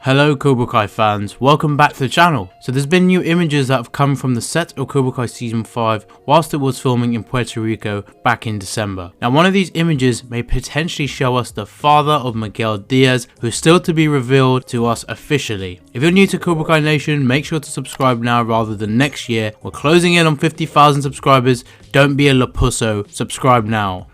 Hello Cobra Kai fans, welcome back to the channel. So there's been new images that have come from the set of Cobra Kai Season 5 whilst it was filming in Puerto Rico back in December. Now one of these images may potentially show us the father of Miguel Diaz, who is still to be revealed to us officially. If you're new to Cobra Kai Nation, make sure to subscribe now rather than next year. We're closing in on 50,000 subscribers, don't be a lapusso, subscribe now.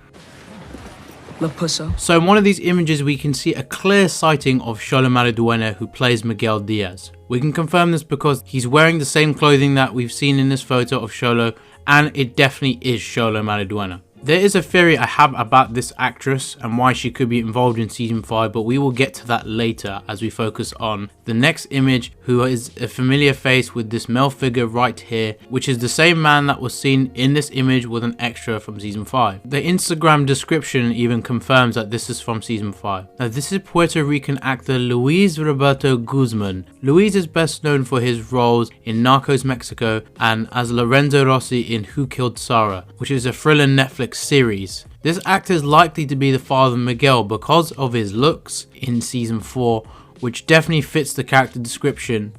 So in one of these images we can see a clear sighting of Xolo Mariduena, who plays Miguel Diaz. We can confirm this because he's wearing the same clothing that we've seen in this photo of Xolo, and it definitely is Xolo Mariduena. There is a theory I have about this actress and why she could be involved in season 5, but we will get to that later as we focus on the next image, who is a familiar face with this male figure right here, which is the same man that was seen in this image with an extra from season 5. The Instagram description even confirms that this is from season 5. Now this is Puerto Rican actor Luis Roberto Guzman. Luis is best known for his roles in Narcos Mexico and as Lorenzo Rossi in Who Killed Sarah, which is a thriller Netflix series. This actor is likely to be the father of Miguel because of his looks in season 4, which definitely fits the character description.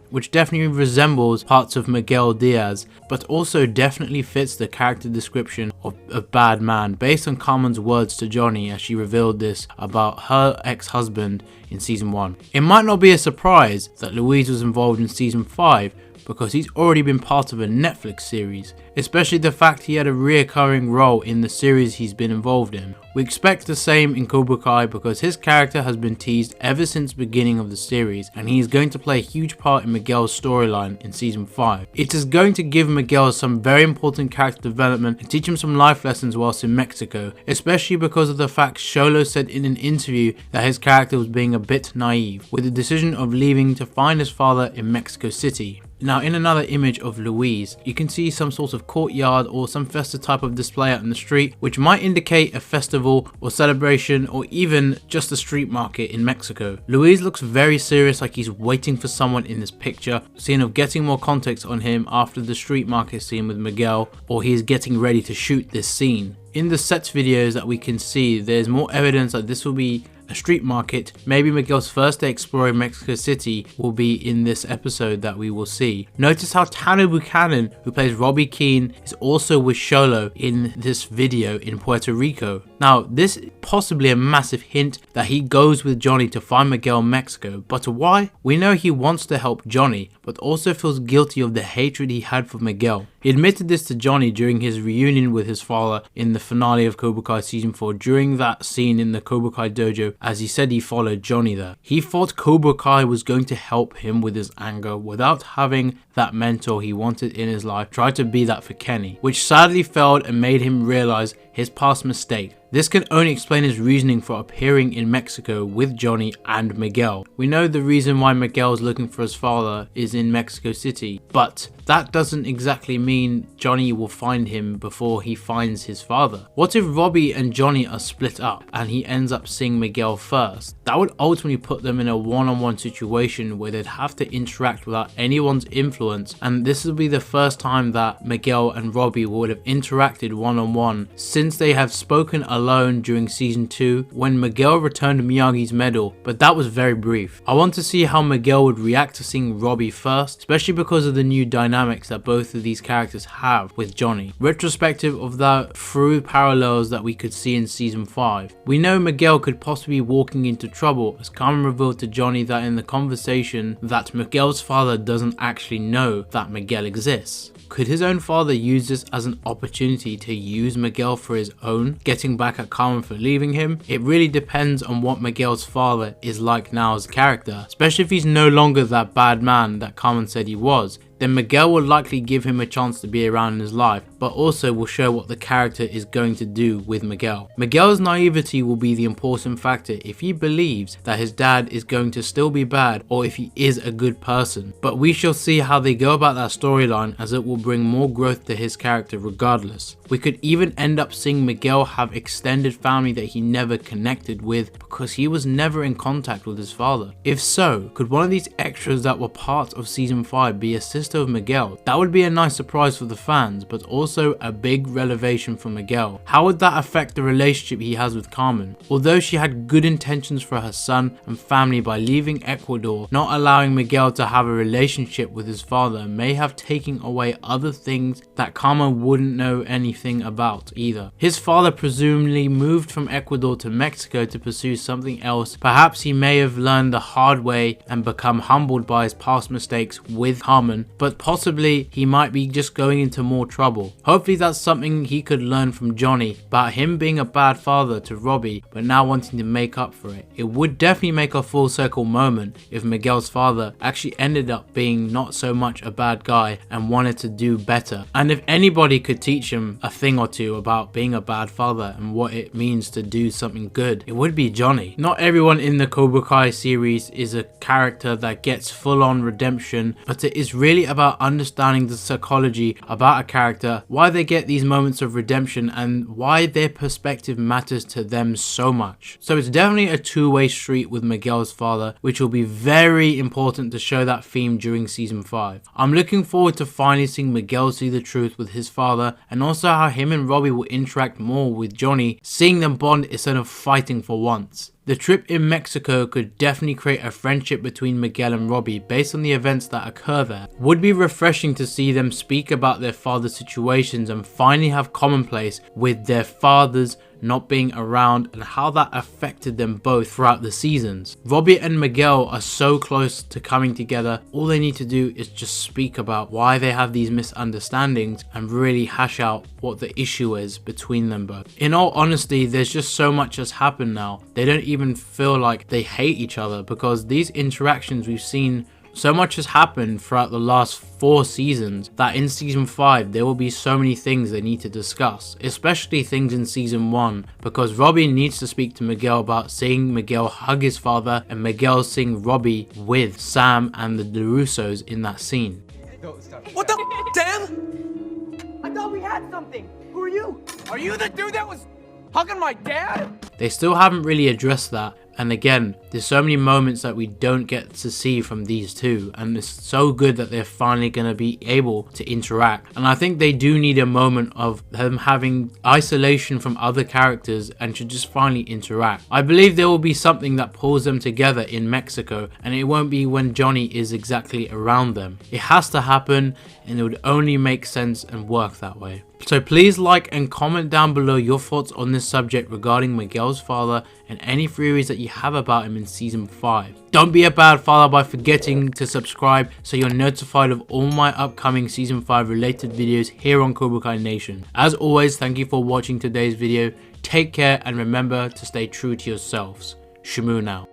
Which definitely resembles parts of Miguel Diaz, but also definitely fits the character description of a bad man, based on Carmen's words to Johnny as she revealed this about her ex-husband in season 1. It might not be a surprise that Luis was involved in season 5, because he's already been part of a Netflix series, especially the fact he had a reoccurring role in the series he's been involved in. We expect the same in Cobra Kai because his character has been teased ever since the beginning of the series, and he is going to play a huge part in Miguel's storyline in season 5. It is going to give Miguel some very important character development and teach him some life lessons whilst in Mexico, especially because of the fact Xolo said in an interview that his character was being a bit naive with the decision of leaving to find his father in Mexico City. Now in another image of Luis, you can see some sort of courtyard or some festive type of display out in the street, which might indicate a festival or celebration or even just a street market in Mexico. Luis looks very serious, like he's waiting for someone in this picture, seeing of getting more context on him after the street market scene with Miguel, or he is getting ready to shoot this scene. In the sets videos that we can see, there's more evidence that this will be a street market. Maybe Miguel's first day exploring Mexico City will be in this episode that we will see. Notice how Tanner Buchanan, who plays Robby Keene, is also with Xolo in this video in Puerto Rico. Now this is possibly a massive hint that he goes with Johnny to find Miguel in Mexico, but why? We know he wants to help Johnny, but also feels guilty of the hatred he had for Miguel. He admitted this to Johnny during his reunion with his father in the finale of Cobra Kai Season 4 during that scene in the Cobra Kai dojo, as he said he followed Johnny there. He thought Cobra Kai was going to help him with his anger without having that mentor he wanted in his life try to be that for Kenny, which sadly failed and made him realize his past mistake. This can only explain his reasoning for appearing in Mexico with Johnny and Miguel. We know the reason why Miguel is looking for his father is in Mexico City, but that doesn't exactly mean Johnny will find him before he finds his father. What if Robby and Johnny are split up and he ends up seeing Miguel first? That would ultimately put them in a one-on-one situation where they'd have to interact without anyone's influence, and this will be the first time that Miguel and Robby would have interacted one-on-one since they have spoken alone during season 2 when Miguel returned Miyagi's medal, but that was very brief. I want to see how Miguel would react to seeing Robby first, especially because of the new dynamics that both of these characters have with Johnny. Retrospective of that through parallels that we could see in season 5. We know Miguel could possibly be walking into trouble, as Carmen revealed to Johnny that in the conversation that Miguel's father doesn't actually know that Miguel exists. Could his own father use this as an opportunity to use Miguel for his own, getting back at Carmen for leaving him? It really depends on what Miguel's father is like now as a character, especially if he's no longer that bad man that Carmen said he was. Then Miguel will likely give him a chance to be around in his life, but also will show what the character is going to do with Miguel. Miguel's naivety will be the important factor if he believes that his dad is going to still be bad or if he is a good person. But we shall see how they go about that storyline, as it will bring more growth to his character regardless. We could even end up seeing Miguel have extended family that he never connected with because he was never in contact with his father. If so, could one of these extras that were part of season 5 be a sister of Miguel? That would be a nice surprise for the fans, but also also a big revelation for Miguel. How would that affect the relationship he has with Carmen? Although she had good intentions for her son and family by leaving Ecuador, not allowing Miguel to have a relationship with his father may have taken away other things that Carmen wouldn't know anything about either. His father presumably moved from Ecuador to Mexico to pursue something else. Perhaps he may have learned the hard way and become humbled by his past mistakes with Carmen, but possibly he might be just going into more trouble. Hopefully that's something he could learn from Johnny about him being a bad father to Robby but now wanting to make up for it. It would definitely make a full circle moment if Miguel's father actually ended up being not so much a bad guy and wanted to do better. And if anybody could teach him a thing or two about being a bad father and what it means to do something good, it would be Johnny. Not everyone in the Cobra Kai series is a character that gets full on redemption, but it is really about understanding the psychology about a character, why they get these moments of redemption and why their perspective matters to them so much. So it's definitely a two-way street with Miguel's father, which will be very important to show that theme during season 5. I'm looking forward to finally seeing Miguel see the truth with his father, and also how him and Robby will interact more with Johnny, seeing them bond instead of fighting for once. The trip in Mexico could definitely create a friendship between Miguel and Robby based on the events that occur there. Would be refreshing to see them speak about their father's situations and finally have commonplace with their fathers not being around and how that affected them both throughout the seasons. Robby and Miguel are so close to coming together. All they need to do is just speak about why they have these misunderstandings and really hash out what the issue is between them both. In all honesty, there's just so much has happened now. They don't even feel like they hate each other because these interactions we've seen, so much has happened throughout the last 4 seasons that in season 5 there will be so many things they need to discuss, especially things in season 1, because Robby needs to speak to Miguel about seeing Miguel hug his father and Miguel seeing Robby with Sam and the DeRussos in that scene. What the damn? I thought we had something. Who are you? Are you the dude that was hugging my dad? They still haven't really addressed that. And again, there's so many moments that we don't get to see from these two, and it's so good that they're finally going to be able to interact. And I think they do need a moment of them having isolation from other characters and should just finally interact. I believe there will be something that pulls them together in Mexico, and it won't be when Johnny is exactly around them. It has to happen, and it would only make sense and work that way. So please like and comment down below your thoughts on this subject regarding Miguel's father and any theories that you have about him in season 5. Don't be a bad father by forgetting to subscribe so you're notified of all my upcoming season 5 related videos here on Cobra Kai Nation. As always, thank you for watching today's video. Take care and remember to stay true to yourselves. Shamu now.